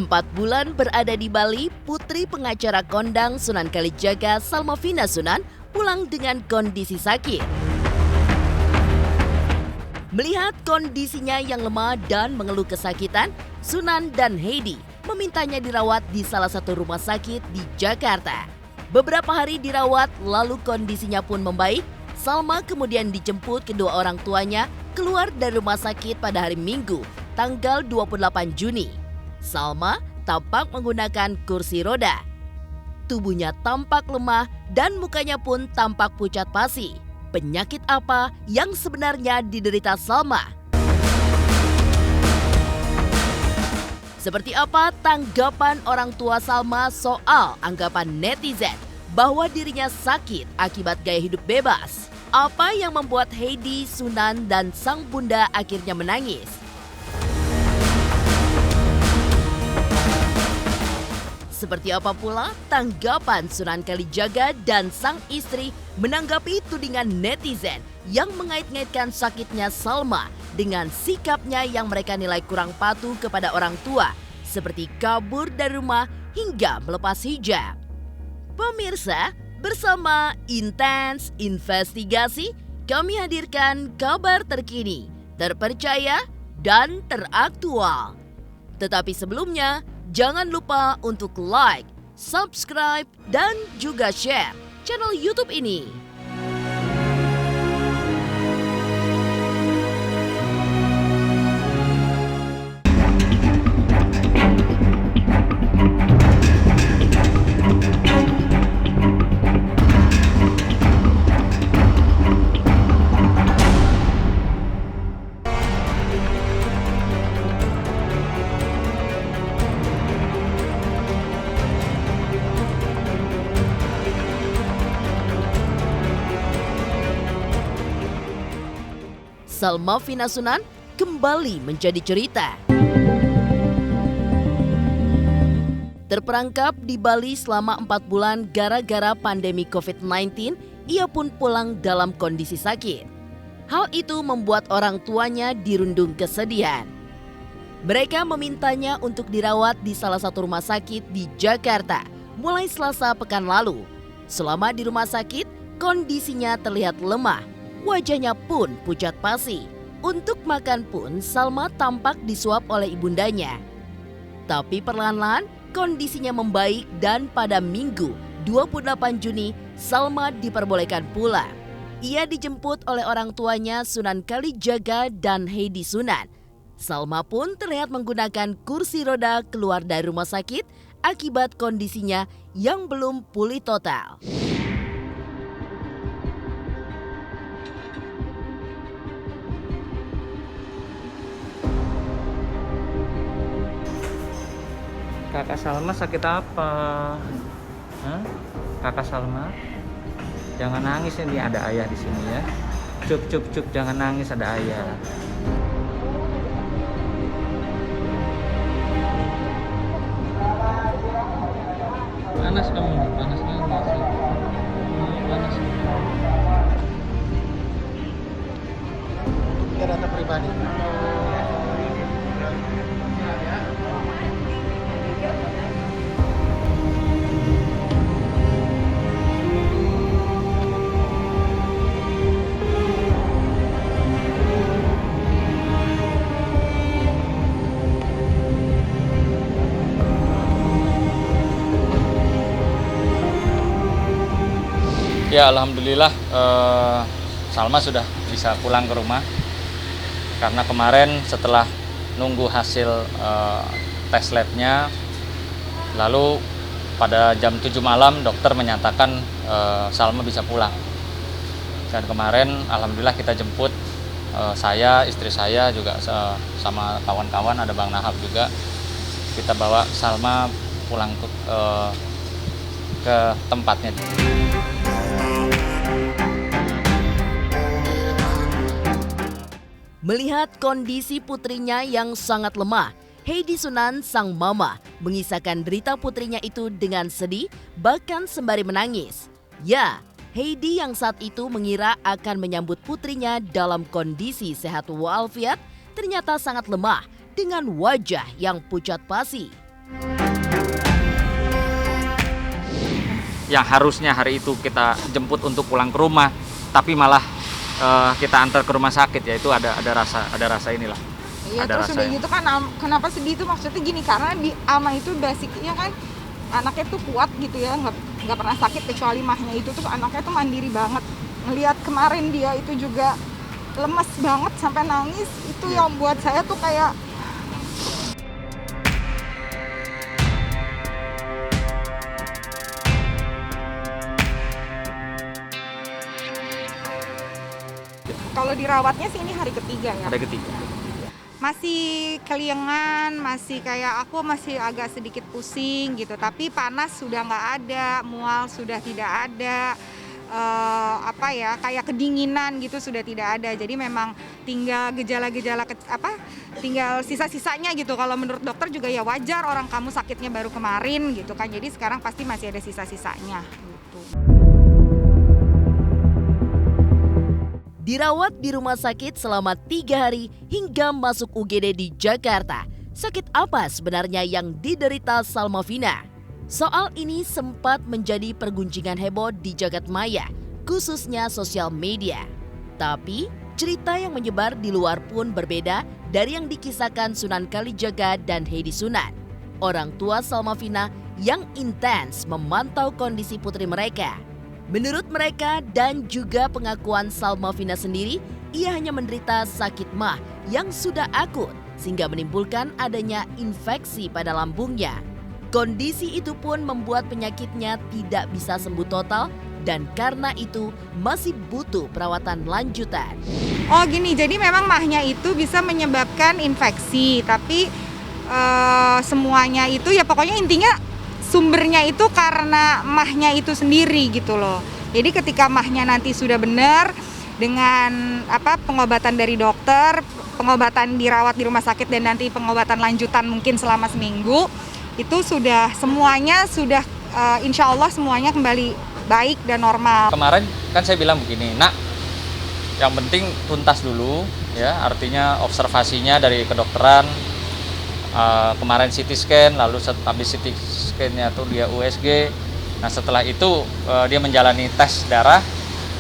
4 bulan berada di Bali, putri pengacara kondang Sunan Kalijaga Salma Vina Sunan pulang dengan kondisi sakit. Melihat kondisinya yang lemah dan mengeluh kesakitan, Sunan dan Heidi memintanya dirawat di salah satu rumah sakit di Jakarta. Beberapa hari dirawat, lalu kondisinya pun membaik. Salma kemudian dijemput kedua orang tuanya keluar dari rumah sakit pada hari Minggu, tanggal 28 Juni. Salma tampak menggunakan kursi roda. Tubuhnya tampak lemah dan mukanya pun tampak pucat pasi. Penyakit apa yang sebenarnya diderita Salma? Seperti apa tanggapan orang tua Salma soal anggapan netizen bahwa dirinya sakit akibat gaya hidup bebas? Apa yang membuat Heidi, Sunan, dan sang bunda akhirnya menangis? Seperti apa pula tanggapan Sunan Kalijaga dan sang istri menanggapi tudingan netizen yang mengait-ngaitkan sakitnya Salma dengan sikapnya yang mereka nilai kurang patuh kepada orang tua, seperti kabur dari rumah hingga melepas hijab. Pemirsa, bersama Intens Investigasi, kami hadirkan kabar terkini, terpercaya, dan teraktual. Tetapi sebelumnya, jangan lupa untuk like, subscribe, dan juga share channel YouTube ini. Salma Vina Sunan kembali menjadi cerita. Terperangkap di Bali selama 4 bulan gara-gara pandemi COVID-19, ia pun pulang dalam kondisi sakit. Hal itu membuat orang tuanya dirundung kesedihan. Mereka memintanya untuk dirawat di salah satu rumah sakit di Jakarta mulai Selasa pekan lalu. Selama di rumah sakit, kondisinya terlihat lemah. Wajahnya pun pucat pasi. Untuk makan pun Salma tampak disuap oleh ibundanya. Tapi perlahan-lahan kondisinya membaik dan pada Minggu 28 Juni Salma diperbolehkan pulang. Ia dijemput oleh orang tuanya Sunan Kalijaga dan Heidi Sunan. Salma pun terlihat menggunakan kursi roda keluar dari rumah sakit akibat kondisinya yang belum pulih total. Kakak Salma sakit apa? Hah? Kakak Salma, jangan nangis, ini ada ayah di sini ya. Cuk, jangan nangis, ada ayah. Panas kamu, panas banget. Panas. Ini data pribadi. Ya, alhamdulillah Salma sudah bisa pulang ke rumah. Karena kemarin setelah nunggu hasil tes labnya, lalu pada jam 7 malam dokter menyatakan Salma bisa pulang. Dan kemarin alhamdulillah kita jemput, saya, istri saya juga sama kawan-kawan, ada Bang Nahab juga. Kita bawa Salma pulang ke tempatnya. Melihat kondisi putrinya yang sangat lemah, Heidi Sunan, sang mama, mengisahkan derita putrinya itu dengan sedih, bahkan sembari menangis. Ya, Heidi yang saat itu mengira akan menyambut putrinya dalam kondisi sehat walafiat, ternyata sangat lemah dengan wajah yang pucat pasi. yang harusnya hari itu kita jemput untuk pulang ke rumah, tapi malah kita antar ke rumah sakit, ya itu ada rasa inilah. Iya, terus udah gitu kan kenapa sedih itu maksudnya gini, karena di Ama itu basicnya kan anaknya tuh kuat gitu ya, nggak pernah sakit kecuali mahnya itu, terus anaknya tuh mandiri banget. Ngelihat kemarin dia itu juga lemes banget sampai nangis, itu yang buat saya tuh kayak kalau dirawatnya sih ini hari ketiga ya. Hari ketiga. Masih keliengan, masih kayak aku masih agak sedikit pusing gitu, tapi panas sudah nggak ada, mual sudah tidak ada, kayak kedinginan gitu sudah tidak ada. Jadi memang tinggal gejala-gejala tinggal sisa-sisanya gitu. Kalau menurut dokter juga ya wajar, orang kamu sakitnya baru kemarin gitu kan. Jadi sekarang pasti masih ada sisa-sisanya gitu. Dirawat di rumah sakit selama 3 hari hingga masuk UGD di Jakarta. Sakit apa sebenarnya yang diderita Salmavina? Soal ini sempat menjadi pergunjingan heboh di jagat maya, khususnya sosial media. Tapi cerita yang menyebar di luar pun berbeda dari yang dikisahkan Sunan Kalijaga dan Heidi Sunan, orang tua Salmavina yang intens memantau kondisi putri mereka. Menurut mereka dan juga pengakuan Salmavina sendiri, ia hanya menderita sakit mah yang sudah akut sehingga menimbulkan adanya infeksi pada lambungnya. Kondisi itu pun membuat penyakitnya tidak bisa sembuh total dan karena itu masih butuh perawatan lanjutan. Oh gini, jadi memang mahnya itu bisa menyebabkan infeksi, tapi semuanya itu ya pokoknya intinya sumbernya itu karena mahnya itu sendiri gitu loh. Jadi ketika mahnya nanti sudah benar dengan pengobatan dari dokter, pengobatan dirawat di rumah sakit dan nanti pengobatan lanjutan mungkin selama seminggu, itu sudah semuanya sudah insya Allah semuanya kembali baik dan normal. Kemarin kan saya bilang begini, nak, yang penting tuntas dulu ya, artinya observasinya dari kedokteran. Kemarin CT scan, lalu habis CT scan-nya tuh dia USG. Nah setelah itu dia menjalani tes darah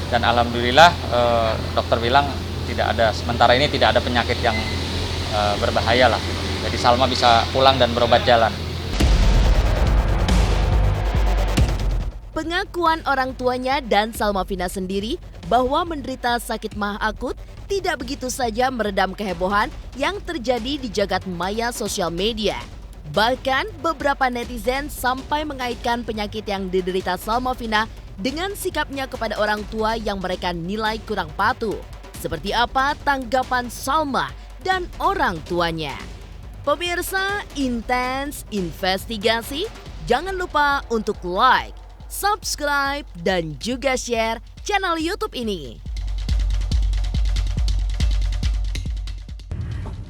dan alhamdulillah dokter bilang tidak ada, sementara ini tidak ada penyakit yang berbahaya lah. Jadi Salma bisa pulang dan berobat jalan. Pengakuan orang tuanya dan Salmavina sendiri bahwa menderita sakit mah akut tidak begitu saja meredam kehebohan yang terjadi di jagat maya sosial media. Bahkan beberapa netizen sampai mengaitkan penyakit yang diderita Salmavina dengan sikapnya kepada orang tua yang mereka nilai kurang patuh. Seperti apa tanggapan Salma dan orang tuanya? Pemirsa Intens Investigasi, jangan lupa untuk like, subscribe, dan juga share channel YouTube ini.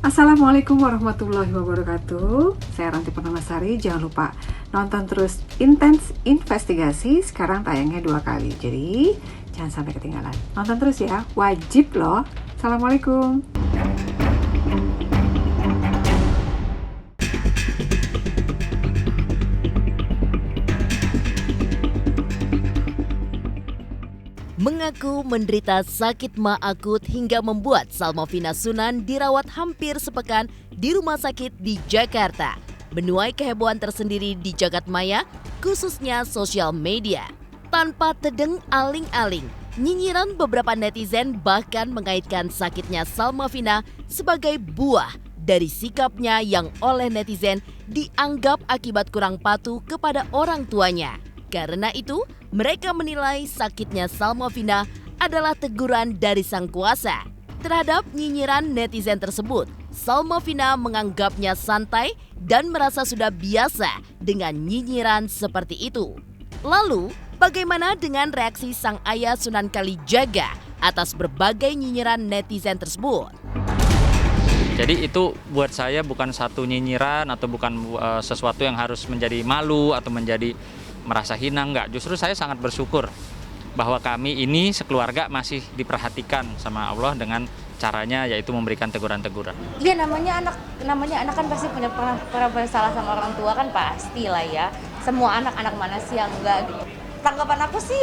Assalamualaikum warahmatullahi wabarakatuh. Saya Ranti Purnamasari. Jangan lupa nonton terus Intens Investigasi. Sekarang tayangnya 2 kali, jadi jangan sampai ketinggalan. Nonton terus ya, wajib loh. Assalamualaikum. Mengaku menderita sakit mah akut hingga membuat Salmavina Sunan dirawat hampir sepekan di rumah sakit di Jakarta. Menuai kehebohan tersendiri di jagat maya, khususnya sosial media. Tanpa tedeng aling-aling, nyinyiran beberapa netizen bahkan mengaitkan sakitnya Salmavina sebagai buah dari sikapnya yang oleh netizen dianggap akibat kurang patuh kepada orang tuanya. Karena itu, mereka menilai sakitnya Salmavina adalah teguran dari Sang Kuasa. Terhadap nyinyiran netizen tersebut, Salmavina menganggapnya santai dan merasa sudah biasa dengan nyinyiran seperti itu. Lalu, bagaimana dengan reaksi sang ayah Sunan Kalijaga atas berbagai nyinyiran netizen tersebut? Jadi itu buat saya bukan satu nyinyiran atau bukan sesuatu yang harus menjadi malu atau menjadi merasa hina, enggak. Justru saya sangat bersyukur bahwa kami ini sekeluarga masih diperhatikan sama Allah dengan caranya, yaitu memberikan teguran-teguran. Iya, namanya anak kan pasti pernah salah sama orang tua kan, pasti lah ya. Semua anak mana sih yang enggak gitu. tanggapan aku sih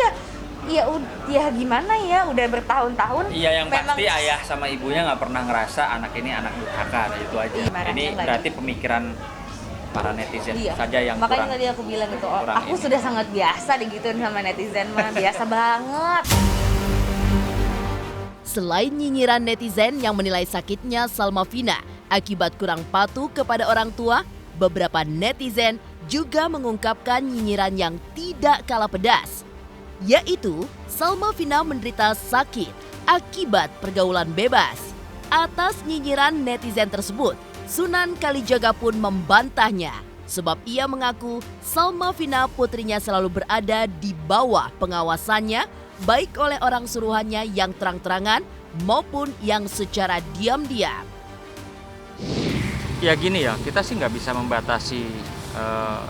ya gimana ya, udah bertahun-tahun. Iya, yang memang pasti ayah sama ibunya nggak pernah ngerasa anak ini anak durhaka, itu aja. Iya, marahnya Ini nggak berarti gitu. pemikiran para netizen Iya. saja yang Makanya kurang. tadi aku bilang gitu, kurang aku ini. sudah sangat biasa digituin sama netizen mah, biasa banget. Selain nyinyiran netizen yang menilai sakitnya Salma Vina akibat kurang patuh kepada orang tua, beberapa netizen juga mengungkapkan nyinyiran yang tidak kalah pedas, yaitu Salma Vina menderita sakit akibat pergaulan bebas. Atas nyinyiran netizen tersebut, Sunan Kalijaga pun membantahnya, sebab ia mengaku Salma Vina putrinya selalu berada di bawah pengawasannya, baik oleh orang suruhannya yang terang-terangan maupun yang secara diam-diam. Ya gini ya, kita sih nggak bisa membatasi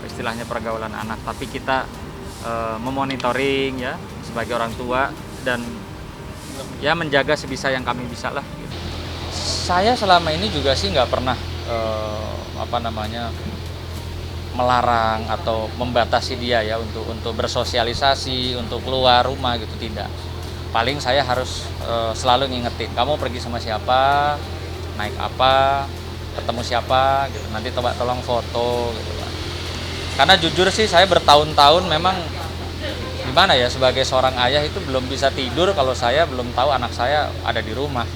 istilahnya pergaulan anak, tapi kita memonitoring ya sebagai orang tua dan ya menjaga sebisa yang kami bisa lah. Gitu. Saya selama ini juga sih nggak pernah melarang atau membatasi dia ya untuk bersosialisasi, untuk keluar rumah gitu, tidak. Paling saya harus selalu ngingetin, kamu pergi sama siapa, naik apa, ketemu siapa gitu, nanti tolong foto gitu kan. Karena jujur sih saya bertahun-tahun memang gimana ya, sebagai seorang ayah itu belum bisa tidur kalau saya belum tahu anak saya ada di rumah.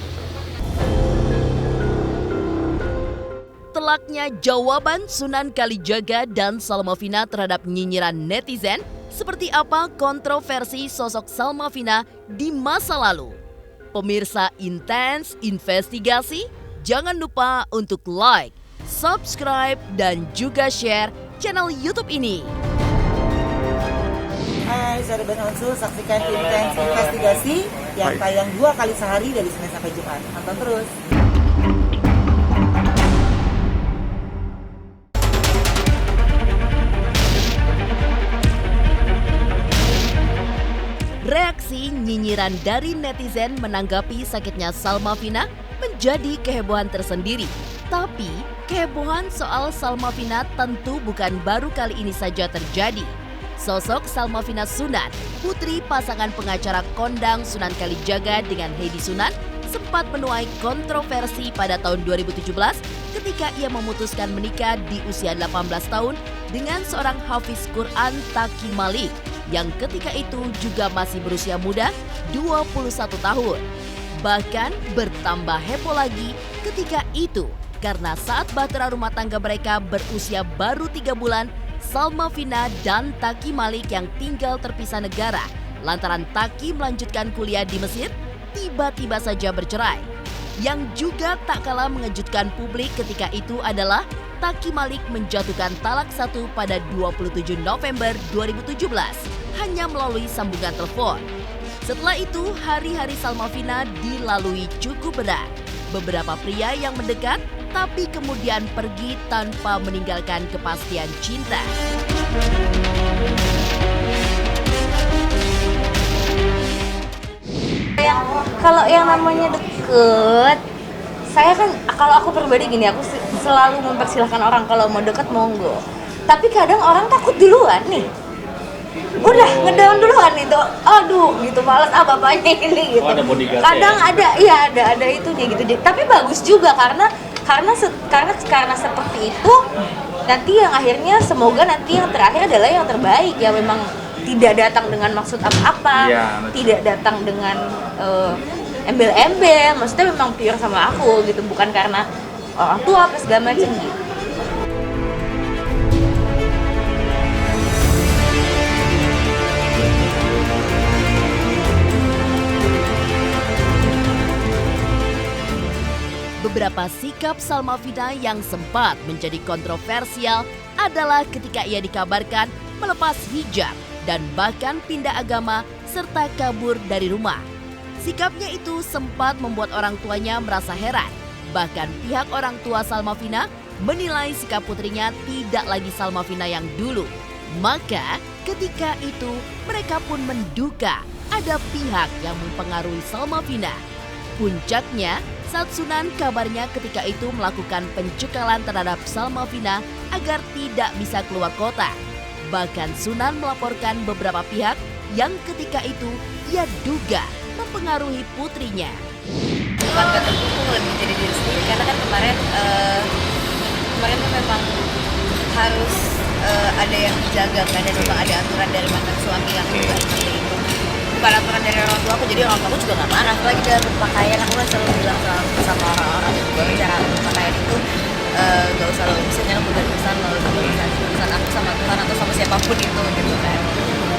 Telaknya jawaban Sunan Kalijaga dan Salma Vina terhadap nyinyiran netizen, seperti apa kontroversi sosok Salma Vina di masa lalu. Pemirsa Intens Investigasi, jangan lupa untuk like, subscribe, dan juga share channel YouTube ini. Hai, saya Ruben Onsul, saksikan Intens Investigasi yang tayang 2 kali sehari dari Senin sampai Jumat. Tonton terus. Reaksi nyinyiran dari netizen menanggapi sakitnya Salma Vina menjadi kehebohan tersendiri. Tapi, kehebohan soal Salma Vina tentu bukan baru kali ini saja terjadi. Sosok Salma Vina Sunan, putri pasangan pengacara kondang Sunan Kalijaga dengan Heidi Sunan, sempat menuai kontroversi pada tahun 2017 ketika ia memutuskan menikah di usia 18 tahun dengan seorang hafiz Quran Taki Malik yang ketika itu juga masih berusia muda, 21 tahun. Bahkan bertambah heboh lagi ketika itu karena saat bahtera rumah tangga mereka berusia baru 3 bulan, Salma Vina dan Taki Malik yang tinggal terpisah negara lantaran Taki melanjutkan kuliah di Mesir, tiba-tiba saja bercerai. Yang juga tak kalah mengejutkan publik ketika itu adalah Taki Malik menjatuhkan talak 1 pada 27 November 2017 hanya melalui sambungan telepon. Setelah itu, hari-hari Salma Vina dilalui cukup berat. Beberapa pria yang mendekat tapi kemudian pergi tanpa meninggalkan kepastian cinta. Kalau yang namanya deket, saya kan kalau aku pribadi gini, aku selalu mempersilahkan orang kalau mau deket monggo. Tapi kadang orang takut duluan nih. Udah ngedown duluan itu, aduh gitu, males bapaknya ini gitu. Oh, ada bodyguard Kadang ya? ada itunya gitu. Tapi bagus juga karena seperti itu nanti yang akhirnya semoga nanti yang terakhir adalah yang terbaik ya, memang tidak datang dengan maksud apa-apa, Iya, betul. tidak datang dengan embel-embel, maksudnya memang pure sama aku gitu, bukan karena orang tua apa segala macam gitu. Beberapa sikap Salma Vina yang sempat menjadi kontroversial adalah ketika ia dikabarkan melepas hijab dan bahkan pindah agama serta kabur dari rumah. Sikapnya itu sempat membuat orang tuanya merasa heran. Bahkan pihak orang tua Salma Vina menilai sikap putrinya tidak lagi Salma Vina yang dulu. Maka ketika itu mereka pun menduga ada pihak yang mempengaruhi Salma Vina. Puncaknya, saat Sunan kabarnya ketika itu melakukan pencekalan terhadap Salma Vina agar tidak bisa keluar kota. Bahkan Sunan melaporkan beberapa pihak yang ketika itu ia duga mempengaruhi putrinya. Bukan gak terpukul, lebih jadi diri sendiri karena kan kemarin tuh memang harus ada yang dijaga kan, dan memang ada aturan dari mantan suami yang juga seperti itu. Bukan aturan dari orang tua aku, jadi orang tua aku juga gak marah. Lagi dalam berpakaian aku kan selalu bilang sama orang-orang bahwa cara berpakaian itu gak usah lo misalnya lo pesan aku sama Tuhan atau sama siapapun itu gitu kan.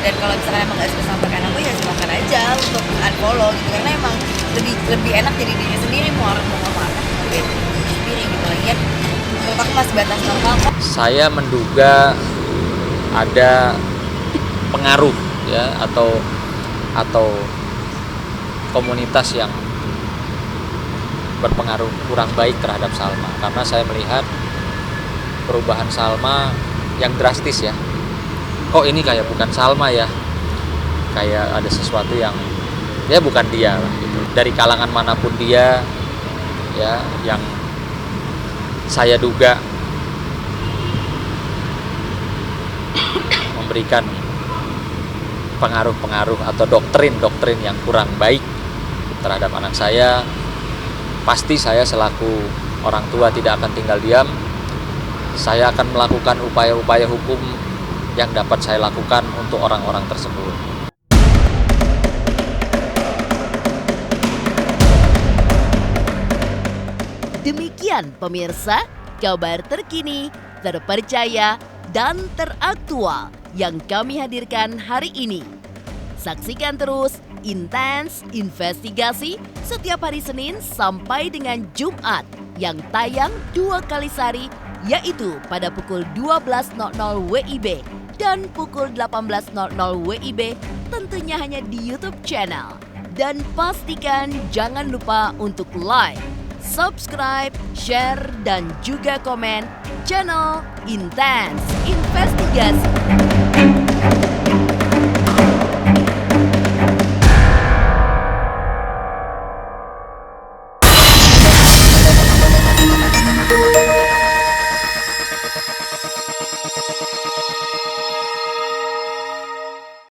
Dan kalau misalkan emang gak suka sama pakaian aku ya silakan aja untuk unfollow gitu, karena emang lebih enak jadi diri sendiri, mau orang mau apa diri sendiri gitu. Lagian menurut aku masih batas normal kok. Saya menduga ada pengaruh ya atau komunitas yang berpengaruh kurang baik terhadap Salma, karena saya melihat perubahan Salma yang drastis ya. Kok ini kayak bukan Salma ya, kayak ada sesuatu yang ya bukan dia lah gitu. Dari kalangan manapun dia ya, yang saya duga memberikan pengaruh-pengaruh atau doktrin-doktrin yang kurang baik terhadap anak saya, pasti saya selaku orang tua tidak akan tinggal diam. Saya akan melakukan upaya-upaya hukum yang dapat saya lakukan untuk orang-orang tersebut. Demikian pemirsa, kabar terkini, terpercaya, dan teraktual yang kami hadirkan hari ini. Saksikan terus Intens Investigasi setiap hari Senin sampai dengan Jumat yang tayang 2 kali sehari, yaitu pada pukul 12.00 WIB dan pukul 18.00 WIB, tentunya hanya di YouTube channel. Dan pastikan jangan lupa untuk like, subscribe, share, dan juga komen channel Intens Investigasi.